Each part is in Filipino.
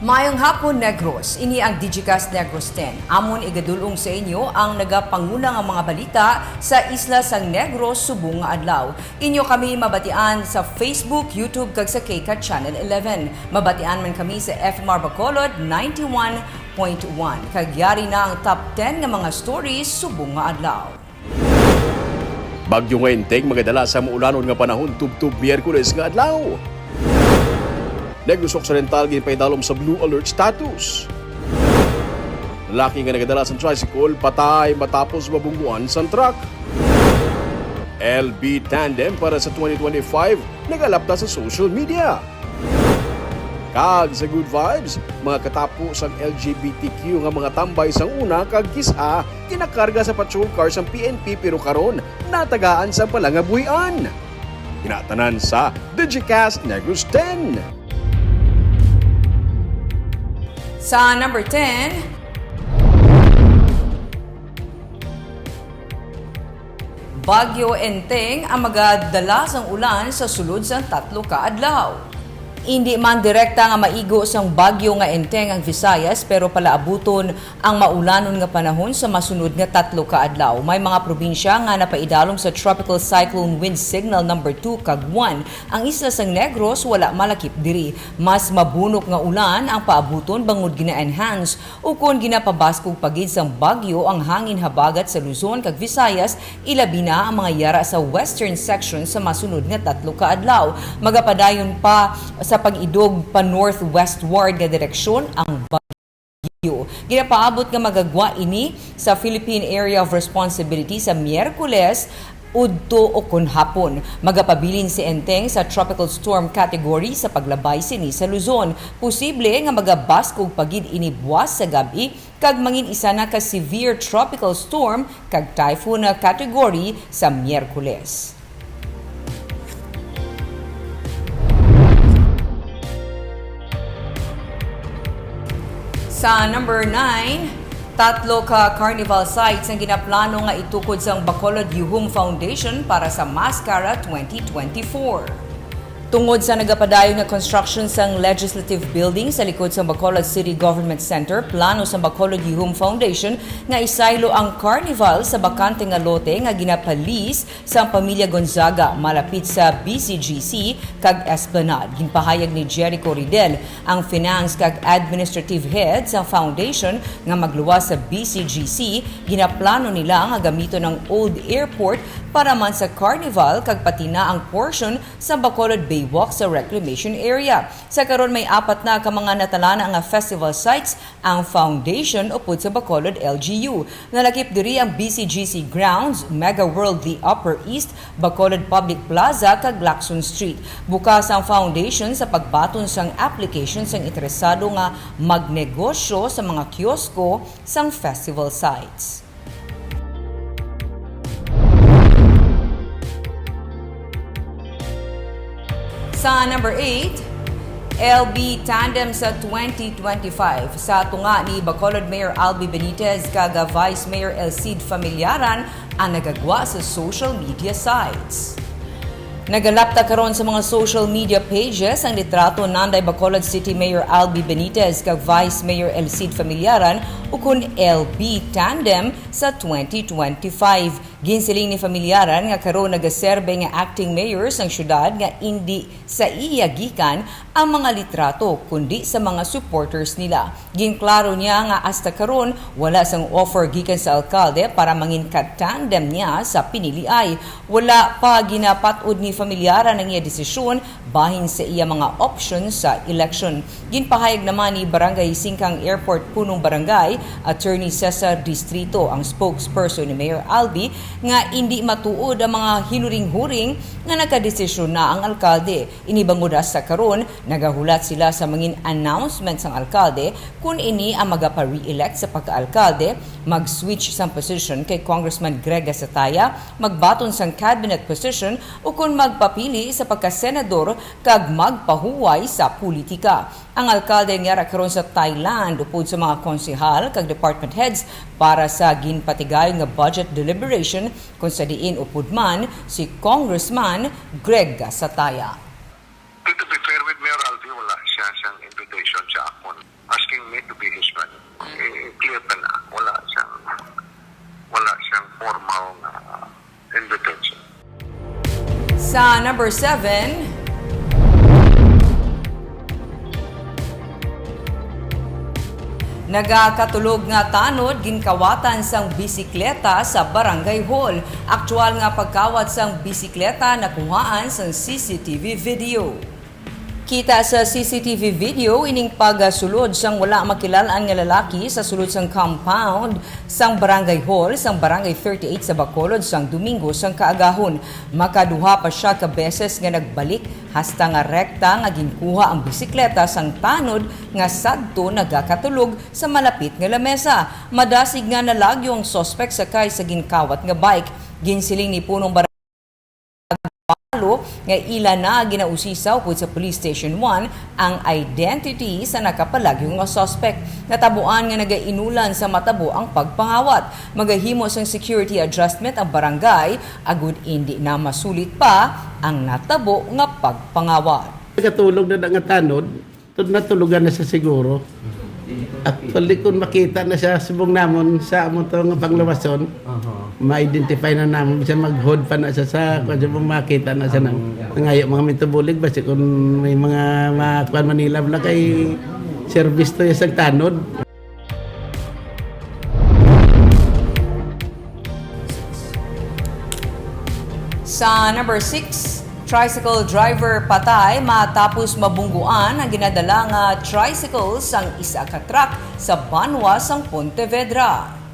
Mayong hapon, Negros. Ini ang Digicast Negros X. Amon igadulong sa inyo ang nagapangulang ang mga balita sa isla sang Negros subong nga adlaw. Inyo kami mabatian sa Facebook, YouTube kag sa KCAT Channel 11. Mabatian man kami sa FMR Bacolod 91.1. Kagyari na ang top 10 nga mga stories subong nga adlaw. Bagyo nga inteng magadala sa maulanon nga panahon tubtub Miyerkules nga adlaw. Negros Occidental ginpaidalom sa blue alert status. Lalaki nga nagadala sa tricycle patay matapos mabungguan sa truck. LB tandem para sa 2025 nagalapta sa social media. Kag sa good vibes, mga katapo sa LGBTQ nga mga tambay sang una kag kisa ginakarga sa patrol car sa PNP pero karon natagaan sa palangabuhian. Hinatanan sa Digicast Negros X. Sa number 10, Bagyo Enteng ang magadala sang ulan sa sulod sang 3 ka adlaw. Hindi man direkta nga maigo sang bagyo nga Enteng ang Visayas pero palaabuton ang maulanon nga panahon sa masunod nga 3 ka adlaw. May mga probinsya nga napaidalom sa Tropical Cyclone Wind Signal number 2 kag 1. Ang isla sang Negros wala malakip diri. Mas mabunok nga ulan ang paabuton bangod gina-enhance o kun ginapabaskog pagid sang bagyo ang hangin habagat sa Luzon kag Visayas, ilabi na ang mga yara sa western section sa masunod nga 3 ka adlaw. Magapadayon pa sa pag-idog pa northwestward nga direksyon ang bagyo. Ginapaabot nga magagwa ini sa Philippine Area of Responsibility sa Miyerkules udto o kun hapon. Magapabilin si Enteng sa tropical storm category sa paglabay sini sa Luzon. Posible nga magabaskog pagid ini buwas sa gabi kag mangin isa na ka severe tropical storm kag typhoon na category sa Miyerkules. Sa number 9, 3 ka carnival sites ang ginaplano nga itukod sa Bacolod Yuhum Foundation para sa Mascara 2024. Tungod sa nagapadayon nga construction sang legislative building sa likod sa Bacolod City Government Center, plano sa Bacolod Yuhum Foundation nga isaylo ang carnival sa bakante nga lote nga ginapalis sa pamilya Gonzaga malapit sa BCGC kag Esplanade. Ginpahayag ni Jericho Ridel, ang finance kag administrative head sa foundation nga magluwas sa BCGC. Ginaplano nila nga gamiton ng old airport para man sa carnival kag pati na ang portion sa Bacolod Bay Walk sa reclamation area. Sa karon may 4 na ka mga natalana nga festival sites ang foundation upod sa Bacolod LGU. Nalakip diri ang BCGC Grounds, Mega Worldly Upper East, Bacolod Public Plaza kag Lacson Street. Bukas ang foundation sa pagbaton sang application sang interesado nga magnegosyo sa mga kiosko sang festival sites. Sa number 8, LB tandem sa 2025. Sa tunga ni Bacolod Mayor Albi Benitez kag Vice Mayor Elcid Familiaran ang nagagwa sa social media sites. Nagalapta karon sa mga social media pages ang litrato nanday Bacolod City Mayor Albi Benitez kag Vice Mayor Elcid Familiaran ukon LB tandem sa 2025. Ginsiling ni Familiaran nga karon nagaserbe nga acting mayor sang syudad nga hindi sa iya gikan ang mga litrato kundi sa mga supporters nila. Ginklaro niya nga hasta karon wala sang offer gikan sa alkalde para mangin ka-tandem niya sa piniliay. Wala pa ginapatud ni Familiaran ang iya desisyon bahin sa iya mga options sa election. Ginpahayag naman ni Barangay Singkang Airport Punong Barangay, Attorney Cesar Distrito, ang spokesperson ni Mayor Albi, nga hindi matuod ang mga hinuring-huring nga nakadesisyon na ang alkalde. Inibangod sa karon, nagahulat sila sa mangin announcement sang alkalde kung ini ang magapa-re-elect sa pagka-alkalde, mag-switch sang position kay Congressman Greg Gasataya, magbaton sang cabinet position o kung magpapili sa pagka-senador kag magpahuway sa politika. Ang alkalde nga karon sa Thailand upod sa mga konsehal kag department heads para sa ginpatigayon nga budget deliberation kung sa diin upod man si Congressman Greg Gasataya. To be fair with Mayor Albi, wala siyang invitation sa akon. pa na. Wala siyang formal na invitation. Sa number 7, nagakatulog nga tanod ginkawatan sang bisikleta sa barangay hall. Aktual nga pagkawat sang bisikleta nakuhaan sang CCTV video. Kita sa CCTV video ining pagasulod sang wala makilalaan nga lalaki sa sulod sang compound sang barangay hall sang barangay 38 sa Bacolod sang Domingo sang kaagahon. Makaduha pa siya ka beses nga nagbalik hasta nga rekta nga ginkuha ang bisikleta sang tanod nga sadto nagakatulog sa malapit nga lamesa. Madasig nga nalagyo ang suspect sakay sa ginkawat nga bike. Ginsiling ni punong barangay nga ila na ginausisaw pud sa Police Station 1 ang identity sa nakapalagyo nga suspect. Natabuan nga nagainulan sa matabo ang pagpangawat. Magahimo sang security adjustment ang barangay agud indi na masulit pa ang natabo nga pagpangawat. Katulog na nga tanod, natulugan na siya siguro. Actually, kung makita na siya subong namon sa among to nga panglawason, ma-identify na namon siya, mag-hold pa na siya sa kung subong makita na siya nangayo mga mitubulig basi kung may mga makuan Manila wala kay service to yung tanod. Sa number 6, tricycle driver patay matapos mabungguan ang ginadala nga tricycle sang isa ka truck sa Banwa sang Pontevedra.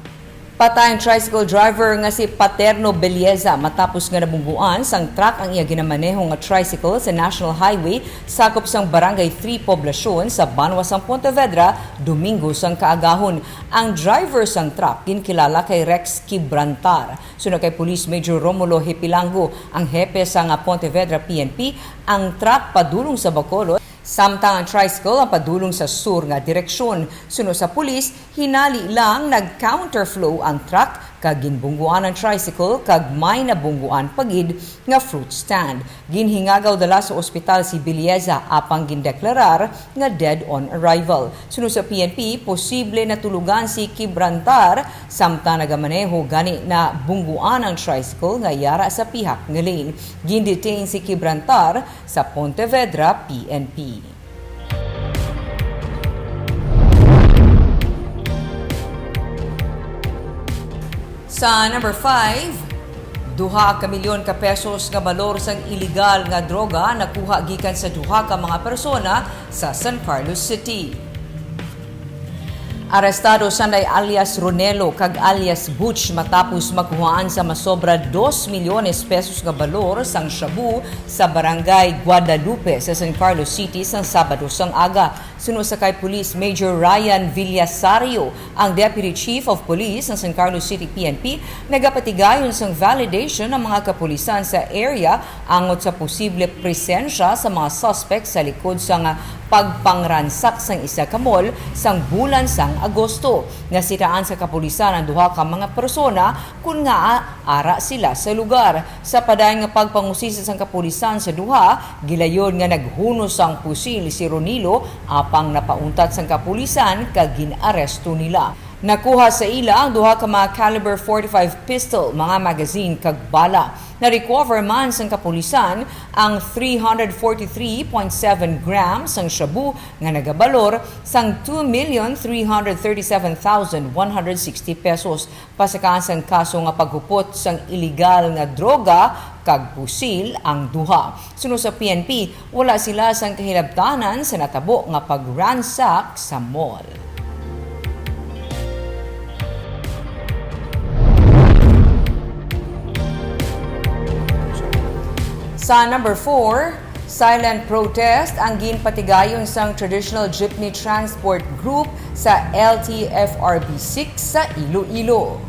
Patay ang tricycle driver nga si Paterno Belleza matapos nga nabungguan sang truck ang iya ginamaneho nga tricycle sa National Highway sakop sang Barangay 3 Poblasyon sa Banwa sang Pontevedra Domingo sang kaagahon. Ang driver sang truck ginkilala kay Rex Quibrantar. Sunod kay Police Major Romulo Hipilango, ang hepe sa nga Pontevedra PNP, ang truck padulong sa Bacolod samtang ang tricycle ang padulong sa sur nga direksyon. Sunod sa pulis, hinali lang nag-counterflow ang truck kag ginbungguan ang tricycle kag may nabungguan pagid nga fruit stand. Ginhingagaw dala sa ospital si Belleza apang gindeklarar nga dead on arrival. Sunod sa PNP, posible na tulugan si Quibrantar samtang nagamaneho gani na bungguan ang tricycle nga yara sa pihak nga lane. Gindetain si Quibrantar sa Pontevedra PNP. Sa number 5, 2 ka milyon ka pesos nga balor sang illegal nga droga nakuha gikan sa 2 ka mga persona sa San Carlos City. Arestado sanday alias Ronelo kag alias Butch matapos makuhaan sa masobra 2 milyones pesos nga balor sang shabu sa barangay Guadalupe sa San Carlos City sang Sabado sang aga. Sunod sa kay Police Major Ryan Villasario, ang Deputy Chief of Police ng San Carlos City PNP, nagapatigayon sang validation ng mga kapulisan sa area angot sa posible presensya sa mga suspect sa likod sang pagpangransak sang isa ka mall sang bulan sang Agosto. Nasitaan sa kapulisan ang 2 ka mga persona kung nga ara sila sa lugar. Sa padayon nga pagpangusisa sang kapulisan sa 2, gilayon nga naghunos sang pusil si Ronilo apang napauntat sang kapulisan kag ginaresto nila. Nakuha sa ila ang 2 ka mga caliber 45 pistol, mga magazine kag bala. Na-recover man sang kapulisan ang 343.7 grams sang shabu nga nagabalor sang 2,337,160 pesos. Pasakaan sang kaso nga paghupot sang illegal nga droga kag pusil ang 2. Sunod sa PNP, wala sila sang kahilabtanan sa natabo nga pagransak sa mall. Sa number 4, silent protest ang ginpatigayon sang Traditional Jeepney Transport Group sa LTFRB 6 sa Iloilo.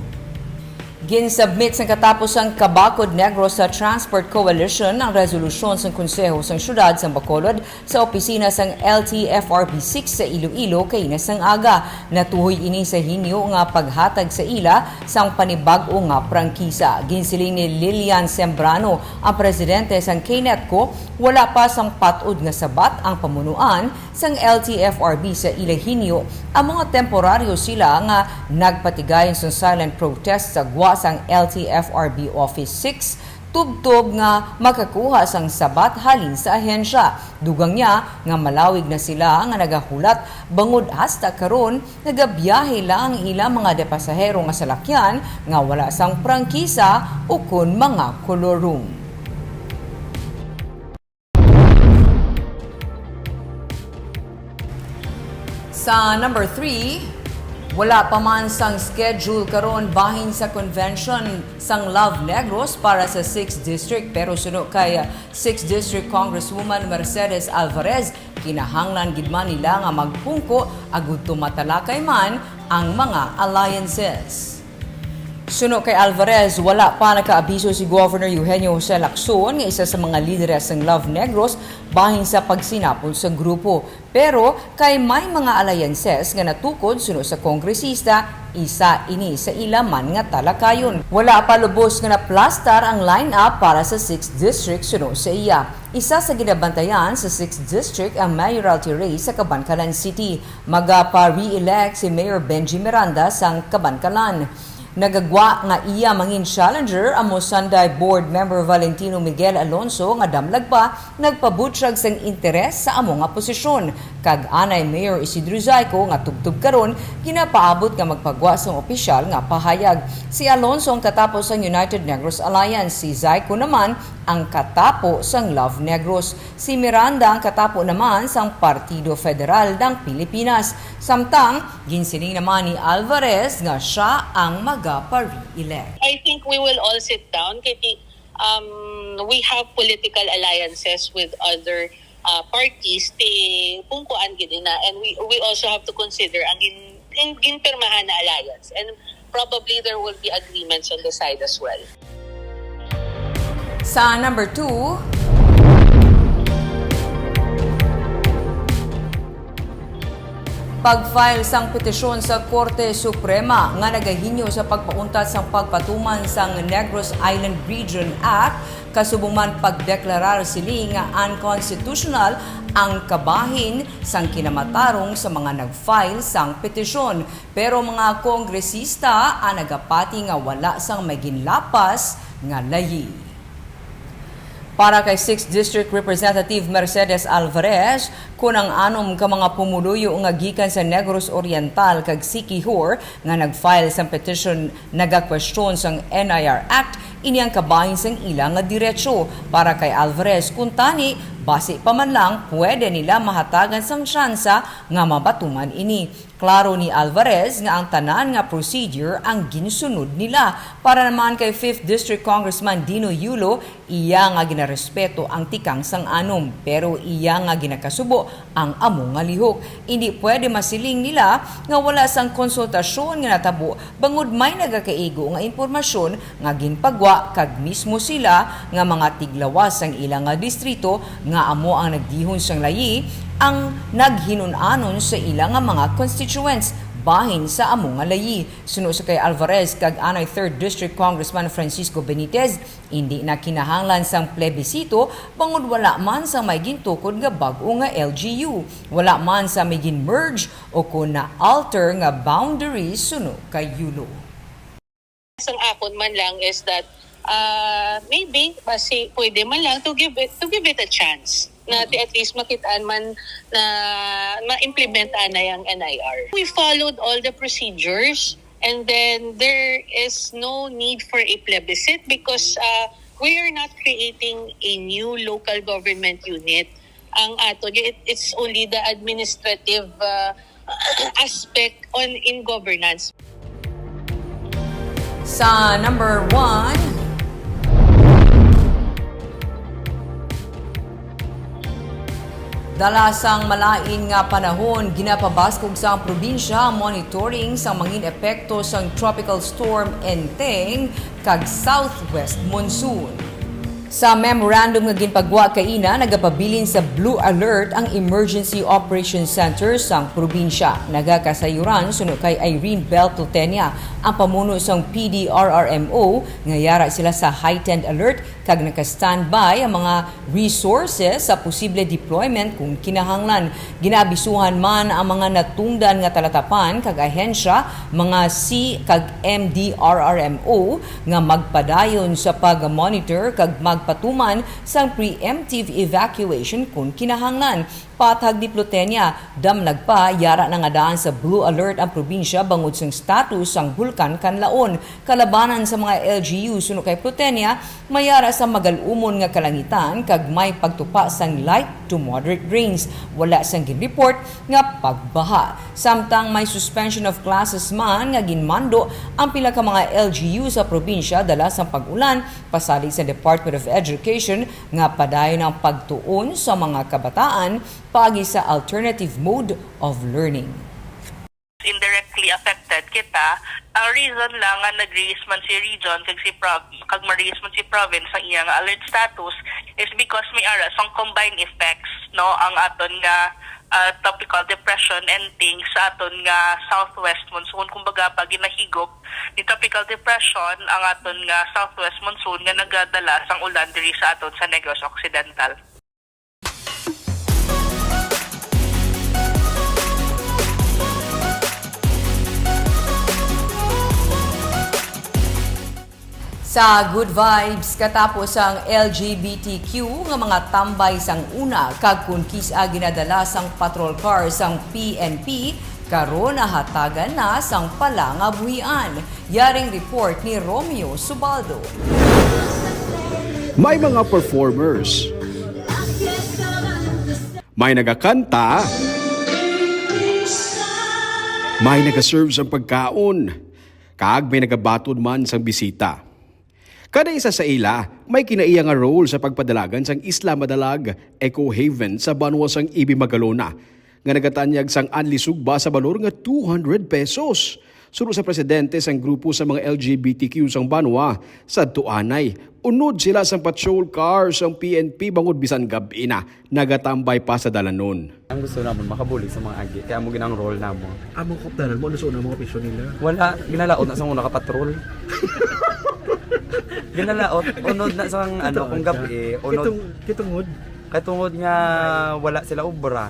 Ginsubmit sa katapusang Kabakod Negros sa Transport Coalition ang resolusyon sa Konseho sa Syudad sa Bacolod sa opisina sang LTFRB 6 sa Iloilo kay nasang aga. Natuhoy ini sa hinyo nga paghatag sa ila sang panibag-o nga prangkisa. Ginsiling ni Lilian Sembrano, ang presidente sang KNETCO, wala pa sang patod nga sabat ang pamunuan sang LTFRB sa Iloilo. Ang mga temporaryo sila nga nagpatigayon sa silent protest sa gwa sang LTFRB Office 6 tubtob nga makakuha sang sabat halin sa ahensya. Dugang niya nga malawig na sila nga nagahulat bangod hasta karon nagabiyahe lang ang ilang mga depasahero nga salakyan nga wala sang prangkisa o kun mga kolorum. Sa number 3, wala pa man sang schedule karon bahin sa convention sang Love Negros para sa 6th District, pero suno kay 6th District Congresswoman Mercedes Alvarez, kinahanglan gid man nila nga magpungko agud tumatalakay man ang mga alliances. Suno kay Alvarez, wala pa nakaabiso si Governor Eugenio Jose Lacson nga isa sa mga lideres ng Love Negros bahin sa pagsinapol sa grupo. Pero kay may mga alliances nga natukod suno sa kongresista, isa ini sa ilaman nga talakayon. Wala pa lubos nga naplastar ang line-up para sa 6th District suno sa iya. Isa sa ginabantayan sa 6th District ang mayoralty race sa Cabancalan City. Magapa-re-elect si Mayor Benji Miranda sang Cabancalan. Nagagwa nga iya mangin challenger amo Sunday Board Member Valentino Miguel Alonso nga damlag pa nagpabutyag sang interes sa amo nga posisyon. Kag anay Mayor Isidro Zayco nga tubtub karon ginapaabot nga magpagwa sang opisyal nga pahayag. Si Alonso ang katapos sang United Negros Alliance, si Zayco naman ang katapo sang Love Negros. Si Miranda ang katapo naman sang Partido Federal ng Pilipinas. Samtang ginsiling naman ni Alvarez nga siya ang magapa-re-elect. I think we will all sit down. We have political alliances with other parties. Pungkuan gid na, and we also have to consider ang ginpirmahan na alliance. And probably there will be agreements on the side as well. Sa number 2, pag-file sang petisyon sa Korte Suprema nga nagahinyo sa pagpauntat sang pagpatuman sang Negros Island Region Act, kasubong man pagdeklarar sili nga unconstitutional ang kabahin sang kinamatarong sa mga nag-file sang petisyon. Pero mga kongresista ang nagapati nga wala sang may ginlapas nga layi. Para kay 6th District Representative Mercedes Alvarez, kung ang anom ka mga pumuluyo nga gikan sa Negros Oriental kag Siquijor nga nag-file sang petition nagakwestiyon sang NIR Act, iniyang kabahin sang ilang nga diretsyo. Para kay Alvarez, kung tani, base pa man lang, pwede nila mahatagan sang tsansa nga mabatuman ini. Klaro ni Alvarez nga ang tanan nga procedure ang ginsunod nila. Para naman kay 5th District Congressman Dino Yulo, iya nga ginarespeto ang tikang sang anom, pero iya nga ginakasubo ang amo nga lihok. Hindi pwede masiling nila nga wala sang konsultasyon nga natabo bangod may nagakaigo nga impormasyon nga ginpagwa kag mismo sila nga mga tiglawas sang ilang nga distrito nga amo ang nagdihon sang layi ang naghinunanon sa ilang nga mga constituents bahin sa amo nga layi. Suno sa kay Alvarez kag anay 3rd District Congressman Francisco Benitez, hindi na kinahanglan sang plebisito bangod wala man sa may gintukod nga bag-o nga LGU. Wala man sa may gin-merge o kun na alter nga boundaries suno kay Yulo. Ang akon man lang is that maybe basi pwede man lang to give it a chance na at least makitaan man na ma-implementan na yung NIR. We followed all the procedures, and then there is no need for a plebiscite because we are not creating a new local government unit. Ang ato it's only the administrative aspect in governance. Sa number 1, Dalasang malain nga panahon, ginapabaskog sa probinsya ang monitoring sa mangin epekto sa tropical storm Enteng kag southwest monsoon. Sa memorandum nga ginpagwa kaina, nagapabilin sa Blue Alert ang Emergency Operations Center sa probinsya. Nagakasayuran suno kay Irene Bell Plutenia ang pamuno sang PDRRMO nga yara sila sa heightened alert kag naka-standby ang mga resources sa posible deployment kung kinahanglan. Ginabisuhan man ang mga natungdan nga talatapan kag ahensya, mga C kag MDRRMO nga magpadayon sa pag-monitor kag magpatuman sang preemptive evacuation kung kinahanglan. Patag di Plutenia, damlag pa yara na nga daan sa Blue Alert ang probinsya bangod sang status sang bulkan kanlaon. Kalabanan sa mga LGU suno kay Plutenia, mayara sa magalumon nga kalangitan kag may pagtupa sang light to moderate rains. Wala sang ginreport nga pagbaha. Samtang may suspension of classes man nga ginmando ang pila ka mga LGU sa probinsya dala sa pag-ulan, pasalig sa Department of Education nga padayon ang pagtuon sa mga kabataan pagi sa alternative mode of learning. Indirectly affected kita. Ang reason lang nga nag-raise man si region kag ma-raise man si province ang iyang alert status is because may ara sang combined effects, no, ang aton nga tropical depression and things sa aton nga southwest monsoon. Kumbaga pag ginahigop ni tropical depression ang aton nga southwest monsoon nga nagadala sang ulan diri sa aton sa Negros Occidental. Sa Good Vibes, katapos ang LGBTQ nga mga tambay sang una kag kun kisa ginadala sang patrol car sang PNP, karon nahatagan na sang palangabuhian. Yaring report ni Romeo Subaldo. May mga performers. May nagakanta. May nagaserve sang pagkaon. Kag may nagabatod man sang bisita. Kada isa sa ila, may kinaiya nga role sa pagpadalagan sang Isla Madalag Eco Haven sa Banwa sang Ibi Magalona nga nagatanyag sang anli sugba sa balor nga 200 pesos. Suno sa presidente sang grupo sa mga LGBTQ sang Banwa sa Tuanay, unod sila sang patrol car sang PNP bangod bisan gabi na nagatambay pa sa dalanon. Ang gusto naman makabuli sa mga agi, kaya mo ginang role namo. Among kopdanan mo, ano sa unang mga pisyo nila? Wala, ginalaot na sa una kapatrol. Ginalaot, unod na sa kung gabi, unod. Kitungod? Katungod nga wala sila ubra.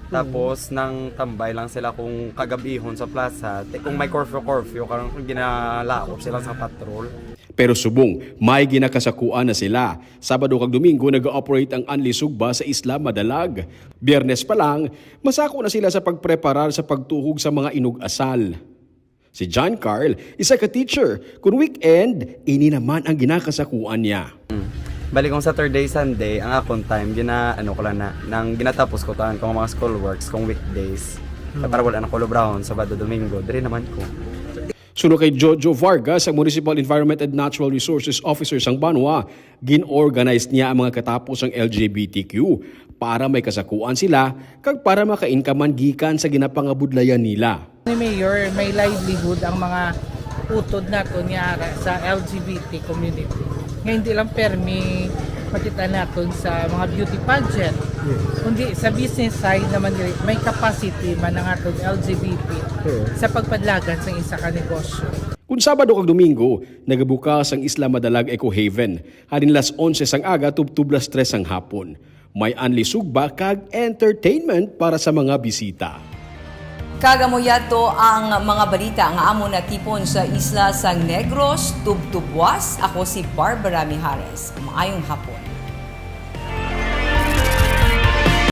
Tapos nang tambay lang sila kung kagabihon sa plaza. Kung may curfew, karang ginalaot sila sa patrol. Pero subong, may ginakasakuan na sila. Sabado kag Domingo nag-ooperate ang Anli Sugba sa Isla Madalag. Biyernes pa lang, masako na sila sa pagpreparar sa pagtuhog sa mga inug-asal. Si John Carl, isa ka teacher. Kung weekend, ini naman ang ginakasakuan niya. Balik kong Saturday, Sunday, ang akong time, nang ginatapos ko tahan kung mga school works, kung weekdays. Para wala na kolobrahon, Sabado, Domingo, diri naman ko. Suno kay Jojo Vargas, ang Municipal Environment and Natural Resources Officer sang Banwa, gin-organize niya ang mga katapos ng LGBTQ para may kasakuan sila kag para maka-inkaman gikan sa ginapangabudlayan nila. Ni Mayor, may livelihood ang mga utod nato niya sa LGBT community. Nga hindi lang permi makita natin sa mga beauty pageant. Kundi sa business side naman may capacity man ang atong LGBT sa pagpadlagan sa isa ka negosyo. Kung Sabado kag Domingo, nagabukas ang Isla Madalag Eco Haven. Halin las 11 sang aga tublas 3 sang hapon. May anli sugba kag entertainment para sa mga bisita. Kagamoyato ang mga balita nga amo na tipon sa isla sang Negros, Tubtubwas. Ako si Barbara Mijares. Maayong hapon.